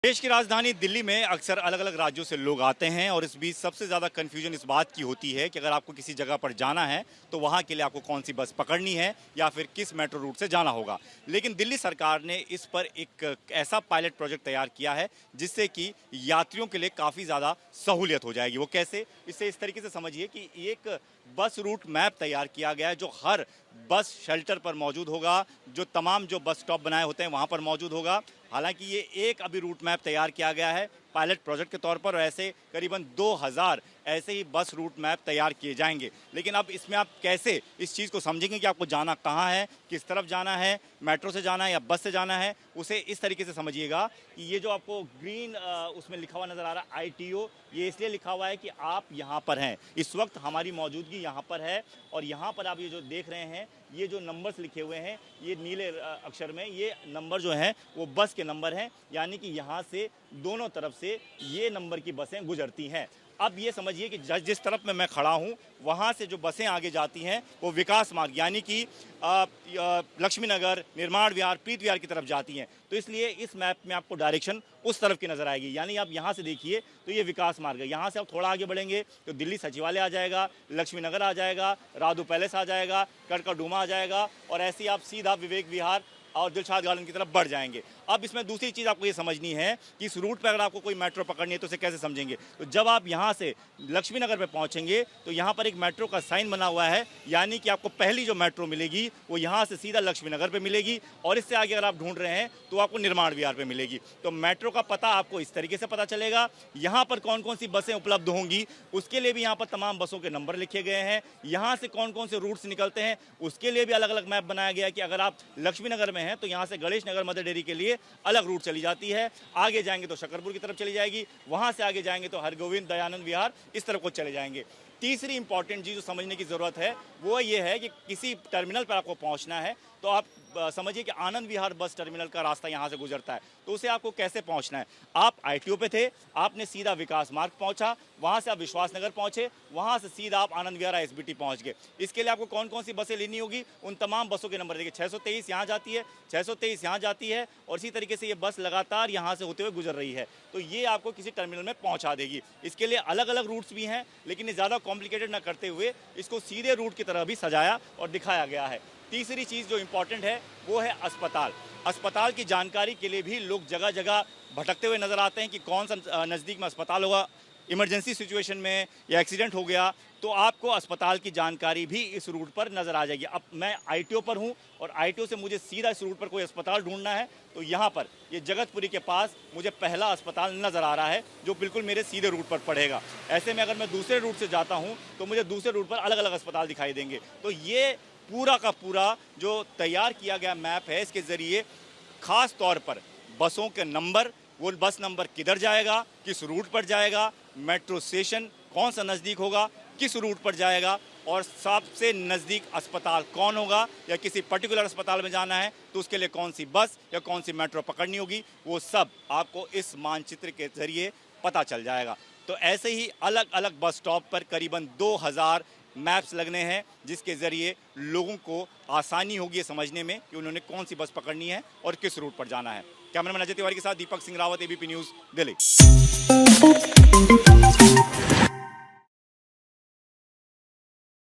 देश की राजधानी दिल्ली में अक्सर अलग अलग राज्यों से लोग आते हैं और इस बीच सबसे ज़्यादा कन्फ्यूजन इस बात की होती है कि अगर आपको किसी जगह पर जाना है तो वहाँ के लिए आपको कौन सी बस पकड़नी है या फिर किस मेट्रो रूट से जाना होगा। लेकिन दिल्ली सरकार ने इस पर एक ऐसा पायलट प्रोजेक्ट तैयार किया है जिससे कि यात्रियों के लिए काफ़ी ज़्यादा सहूलियत हो जाएगी। वो कैसे? इसे इस तरीके से समझिए कि एक बस रूट मैप तैयार किया गया है जो हर बस शेल्टर पर मौजूद होगा, जो तमाम जो बस स्टॉप बनाए होते हैं वहाँ पर मौजूद होगा। हालांकि ये एक अभी रूट मैप तैयार किया गया है पायलट प्रोजेक्ट के तौर पर और ऐसे करीबन 2000 ऐसे ही बस रूट मैप तैयार किए जाएंगे। लेकिन अब इसमें आप कैसे इस चीज़ को समझेंगे कि आपको जाना कहाँ है, किस तरफ जाना है, मेट्रो से जाना है या बस से जाना है, उसे इस तरीके से समझिएगा कि ये जो आपको ग्रीन उसमें लिखा हुआ नज़र आ रहा है ITO, ये इसलिए लिखा हुआ है कि आप यहाँ पर हैं, इस वक्त हमारी मौजूदगी यहाँ पर है। और यहाँ पर आप ये जो देख रहे हैं, ये जो नंबर्स लिखे हुए हैं ये नीले अक्षर में, ये नंबर जो हैं वो बस के नंबर हैं, यानी कि यहाँ से दोनों तरफ से ये नंबर की बसें गुजरती हैं। अब ये समझिए कि जिस तरफ में मैं खड़ा हूँ वहाँ से जो बसें आगे जाती हैं वो विकास मार्ग यानी कि लक्ष्मी नगर, निर्माण विहार, प्रीत विहार की तरफ जाती हैं। तो इसलिए इस मैप में आपको डायरेक्शन उस तरफ की नज़र आएगी, यानी आप यहाँ से देखिए तो ये विकास मार्ग है। यहाँ से आप थोड़ा आगे बढ़ेंगे तो दिल्ली सचिवालय आ जाएगा, लक्ष्मी नगर आ जाएगा, राधू पैलेस आ जाएगा, कड़कड़डूमा आ जाएगा और ऐसे ही आप सीधा विवेक विहार और दिलशाद गार्डन की तरफ बढ़ जाएंगे। अब इसमें दूसरी चीज़ आपको ये समझनी है कि इस रूट पर अगर आपको कोई मेट्रो पकड़नी है तो उसे कैसे समझेंगे। तो जब आप यहाँ से लक्ष्मी नगर पे पहुँचेंगे तो यहाँ पर एक मेट्रो का साइन बना हुआ है, यानी कि आपको पहली जो मेट्रो मिलेगी वो यहाँ से सीधा लक्ष्मी नगर पे मिलेगी और इससे आगे अगर आप ढूंढ रहे हैं तो आपको निर्माण विहार पे मिलेगी। तो मेट्रो का पता आपको इस तरीके से पता चलेगा। यहाँ पर कौन कौन सी बसें उपलब्ध होंगी उसके लिए भी यहाँ पर तमाम बसों के नंबर लिखे गए हैं। यहाँ से कौन कौन से रूट्स निकलते हैं उसके लिए भी अलग अलग मैप बनाया गया है कि अगर आप लक्ष्मी नगर में हैं तो यहाँ से गणेश नगर मदर डेयरी के लिए अलग रूट चली जाती है, आगे जाएंगे तो शकरपुर की तरफ चली जाएगी, वहाँ से आगे जाएंगे तो हरगोविंद दयानंद विहार इस तरफ को चले जाएंगे। तीसरी इंपॉर्टेंट चीज़ जो समझने की ज़रूरत है वो ये है कि किसी टर्मिनल पर आपको पहुंचना है तो आप समझिए कि आनंद विहार बस टर्मिनल का रास्ता यहाँ से गुजरता है, तो उसे आपको कैसे पहुंचना है। आप ITO पे थे, आपने सीधा विकास मार्ग पहुंचा, वहाँ से आप विश्वास नगर पहुँचे, वहाँ से सीधा आप आनंद विहार SBT पहुँच गए। इसके लिए आपको कौन कौन सी बसें लेनी होगी उन तमाम बसों के नंबर देखिए, 623 यहाँ जाती है, 623 यहाँ जाती है और इसी तरीके से ये बस लगातार यहाँ से होते हुए गुजर रही है। तो ये आपको किसी टर्मिनल में पहुँचा देगी। इसके लिए अलग अलग रूट्स भी हैं, लेकिन ये ज़्यादा कॉम्प्लिकेटेड ना करते हुए इसको सीधे रूट की तरह भी सजाया और दिखाया गया है। तीसरी चीज़ जो इम्पॉर्टेंट है वो है अस्पताल। अस्पताल की जानकारी के लिए भी लोग जगह जगह भटकते हुए नज़र आते हैं कि कौन सा नज़दीक में अस्पताल होगा। इमरजेंसी सिचुएशन में या एक्सीडेंट हो गया तो आपको अस्पताल की जानकारी भी इस रूट पर नज़र आ जाएगी। अब मैं ITO पर हूँ और ITO से मुझे सीधा इस रूट पर कोई अस्पताल ढूंढना है तो यहाँ पर ये जगतपुरी के पास मुझे पहला अस्पताल नज़र आ रहा है जो बिल्कुल मेरे सीधे रूट पर पड़ेगा। ऐसे में अगर मैं दूसरे रूट से जाता हूँ तो मुझे दूसरे रूट पर अलग अलग अस्पताल दिखाई देंगे। तो ये पूरा का पूरा जो तैयार किया गया मैप है, इसके ज़रिए ख़ास तौर पर बसों के नंबर, वो बस नंबर किधर जाएगा, किस रूट पर जाएगा, मेट्रो स्टेशन कौन सा नज़दीक होगा, किस रूट पर जाएगा और सबसे नज़दीक अस्पताल कौन होगा या किसी पर्टिकुलर अस्पताल में जाना है तो उसके लिए कौन सी बस या कौन सी मेट्रो पकड़नी होगी, वो सब आपको इस मानचित्र के ज़रिए पता चल जाएगा। तो ऐसे ही अलग अलग बस स्टॉप पर करीबन 2000 मैप्स लगने हैं जिसके ज़रिए लोगों को आसानी होगी ये समझने में कि उन्होंने कौन सी बस पकड़नी है और किस रूट पर जाना है। कैमरामैन अजय तिवारी के साथ दीपक सिंह रावत, ABP न्यूज़, दिल्ली।